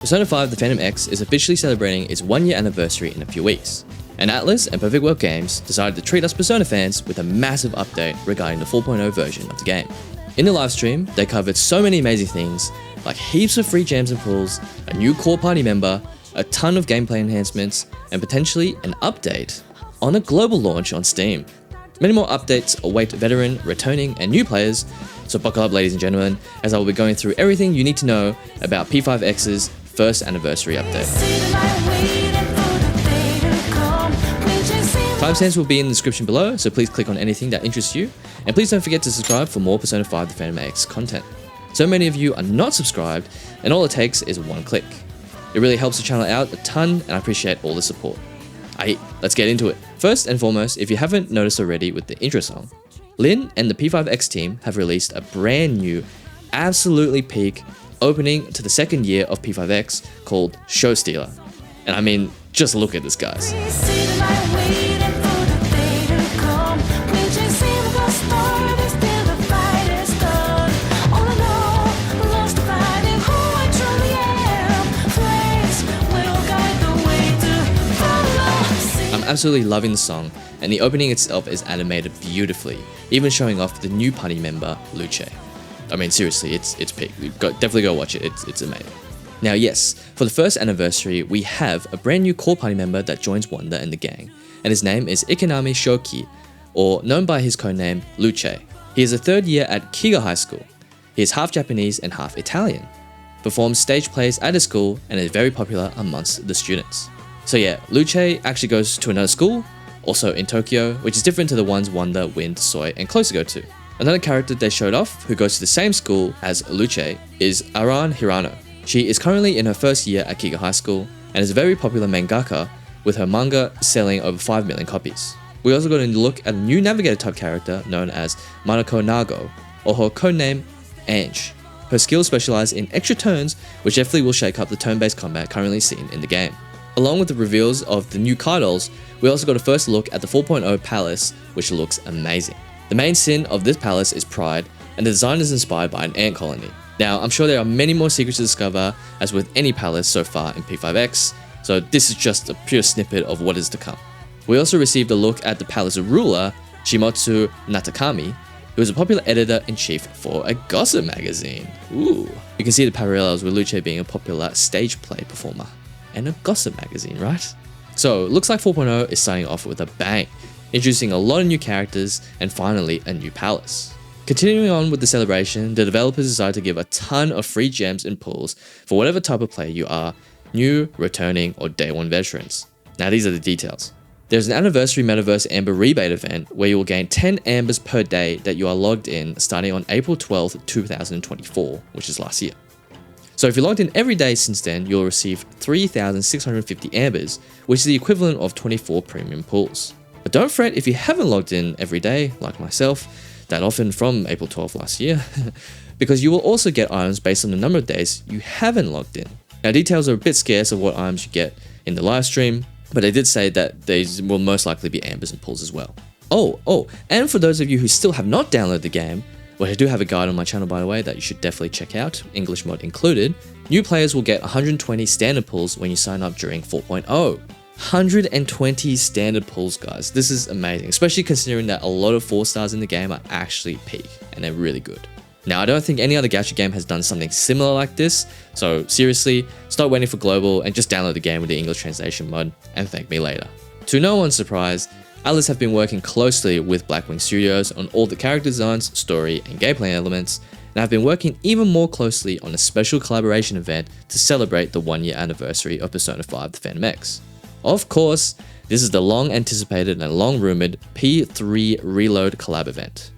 Persona 5 The Phantom X is officially celebrating its 1-year anniversary in a few weeks, and ATLUS and Perfect World Games decided to treat us Persona fans with a massive update regarding the 4.0 version of the game. In the livestream, they covered so many amazing things, like heaps of free gems and pulls, a new core party member, a ton of gameplay enhancements, and potentially an update on a global launch on Steam. Many more updates await veteran, returning, and new players, so buckle up ladies and gentlemen, as I will be going through everything you need to know about P5X's first anniversary update. Timestamps will be in the description below, so please click on anything that interests you, and please don't forget to subscribe for more Persona 5 The Phantom X content. So many of you are not subscribed, and all it takes is one click. It really helps the channel out a ton, and I appreciate all the support. Let's get into it. First and foremost, if you haven't noticed already with the intro song, Lin and the P5X team have released a brand new, absolutely peak opening to the second year of P5X called Show Stealer. And I mean, just look at this, guys. I'm absolutely loving the song, and the opening itself is animated beautifully, even showing off the new party member, Luce. I mean, seriously, it's peak. Definitely go watch it, it's amazing. Now yes, for the first anniversary, we have a brand new core party member that joins Wanda and the gang, and his name is Ikanami Shoki, or known by his codename Luce. He is a third year at Kiga High School. He is half Japanese and half Italian, performs stage plays at his school, and is very popular amongst the students. So yeah, Luce actually goes to another school, also in Tokyo, which is different to the ones Wanda, Wind, Soy, and Closer go to. Another character they showed off, who goes to the same school as Luce, is Aran Hirano. She is currently in her first year at Kiga High School, and is a very popular mangaka, with her manga selling over 5 million copies. We also got a look at a new navigator type character known as Manako Nago, or her codename Ange. Her skills specialize in extra turns, which definitely will shake up the turn-based combat currently seen in the game. Along with the reveals of the new card dolls, we also got a first look at the 4.0 palace, which looks amazing. The main sin of this palace is pride, and the design is inspired by an ant colony. Now, I'm sure there are many more secrets to discover, as with any palace so far in P5X, so this is just a pure snippet of what is to come. We also received a look at the palace ruler, Shimotsu Natakami, who is a popular editor-in-chief for a gossip magazine. Ooh. You can see the parallels with Luce being a popular stage play performer and a gossip magazine, right? So, looks like 4.0 is starting off with a bang, introducing a lot of new characters and finally a new palace. Continuing on with the celebration, the developers decided to give a ton of free gems and pulls for whatever type of player you are, new, returning, or day one veterans. Now these are the details. There's an anniversary Metaverse Amber rebate event where you will gain 10 Ambers per day that you are logged in starting on April 12th, 2024, which is last year. So if you're logged in every day since then, you'll receive 3,650 Ambers, which is the equivalent of 24 premium pulls. But don't fret if you haven't logged in every day, like myself, that often from April 12th last year, because you will also get items based on the number of days you haven't logged in. Now details are a bit scarce of what items you get in the live stream, but they did say that these will most likely be Ambers and pulls as well. And for those of you who still have not downloaded the game, which I do have a guide on my channel by the way that you should definitely check out, English mod included, new players will get 120 standard pulls when you sign up during 4.0. 120 standard pulls, guys. This is amazing, especially considering that a lot of 4 stars in the game are actually peak, and they're really good. Now, I don't think any other gacha game has done something similar like this, so seriously, stop waiting for global and just download the game with the English translation mod and thank me later. To no one's surprise, ATLUS have been working closely with Blackwing Studios on all the character designs, story, and gameplay elements, and have been working even more closely on a special collaboration event to celebrate the 1-year anniversary of Persona 5 The Phantom X. Of course, this is the long anticipated and long rumored P3 Reload Collab event.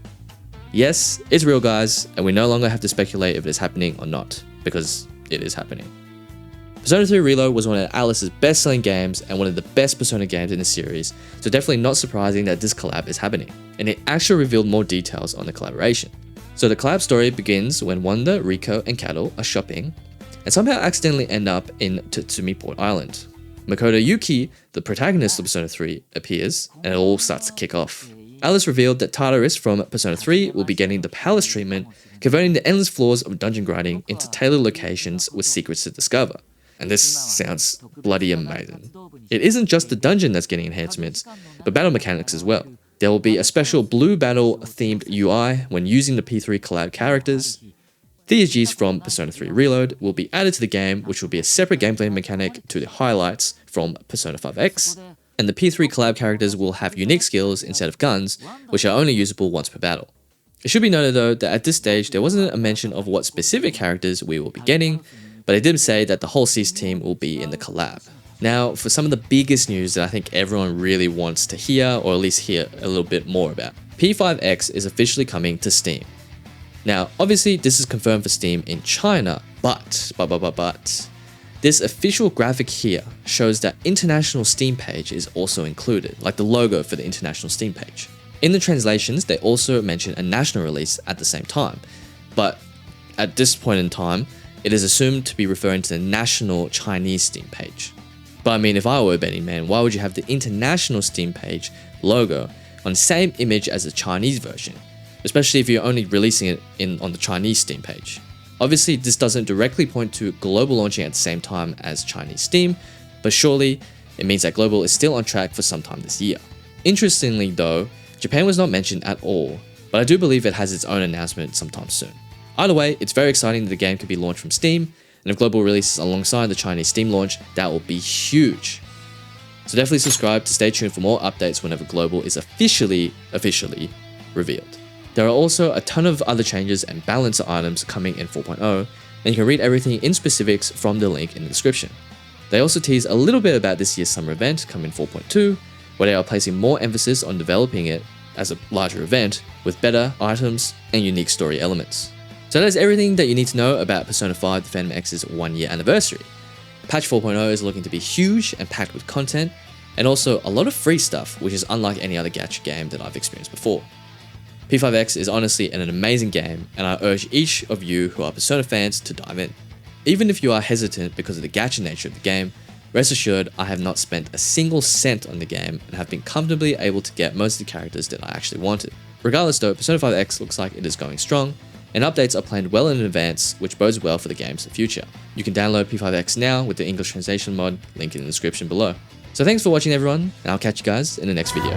Yes, it's real guys, and we no longer have to speculate if it is happening or not, because it is happening. Persona 3 Reload was one of ATLUS' best-selling games and one of the best Persona games in the series, so definitely not surprising that this collab is happening, and it actually revealed more details on the collaboration. So the collab story begins when Wanda, Riko, and Cattle are shopping, and somehow accidentally end up in Tatsumi Port Island. Makoto Yuki, the protagonist of Persona 3, appears, and it all starts to kick off. ATLUS revealed that Tartarus from Persona 3 will be getting the palace treatment, converting the endless floors of dungeon grinding into tailored locations with secrets to discover. and this sounds bloody amazing. It isn't just the dungeon that's getting enhancements, but battle mechanics as well. There will be a special blue battle themed UI when using the P3 Collab characters. Theurgies from Persona 3 Reload will be added to the game, which will be a separate gameplay mechanic to the highlights from Persona 5X. And the P3 Collab characters will have unique skills instead of guns, which are only usable once per battle. It should be noted though that at this stage there wasn't a mention of what specific characters we will be getting, but I did say that the whole Cease team will be in the collab. Now, for some of the biggest news that I think everyone really wants to hear, or at least hear a little bit more about. P5X is officially coming to Steam. Now, obviously this is confirmed for Steam in China, but this official graphic here shows that international Steam page is also included, like the logo for the international Steam page. In the translations, they also mention a national release at the same time, but at this point in time, it is assumed to be referring to the national Chinese Steam page. But I mean, if I were a betting man, why would you have the international Steam page logo on the same image as the Chinese version? Especially if you're only releasing it on the Chinese Steam page. Obviously, this doesn't directly point to global launching at the same time as Chinese Steam, but surely it means that global is still on track for some time this year. Interestingly though, Japan was not mentioned at all, but I do believe it has its own announcement sometime soon. Either way, it's very exciting that the game could be launched from Steam, and if global releases alongside the Chinese Steam launch, that will be huge. So definitely subscribe to stay tuned for more updates whenever global is officially revealed. There are also a ton of other changes and balancer items coming in 4.0, and you can read everything in specifics from the link in the description. They also tease a little bit about this year's summer event coming in 4.2, where they are placing more emphasis on developing it as a larger event with better items and unique story elements. So that is everything that you need to know about Persona 5 The Phantom X's 1 year anniversary. Patch 4.0 is looking to be huge and packed with content, and also a lot of free stuff, which is unlike any other gacha game that I've experienced before. P5X is honestly an amazing game, and I urge each of you who are Persona fans to dive in. Even if you are hesitant because of the gacha nature of the game, rest assured I have not spent a single cent on the game and have been comfortably able to get most of the characters that I actually wanted. Regardless though, Persona 5X looks like it is going strong, and updates are planned well in advance, which bodes well for the game's future. You can download P5X now with the English translation mod, link in the description below. So thanks for watching everyone, and I'll catch you guys in the next video.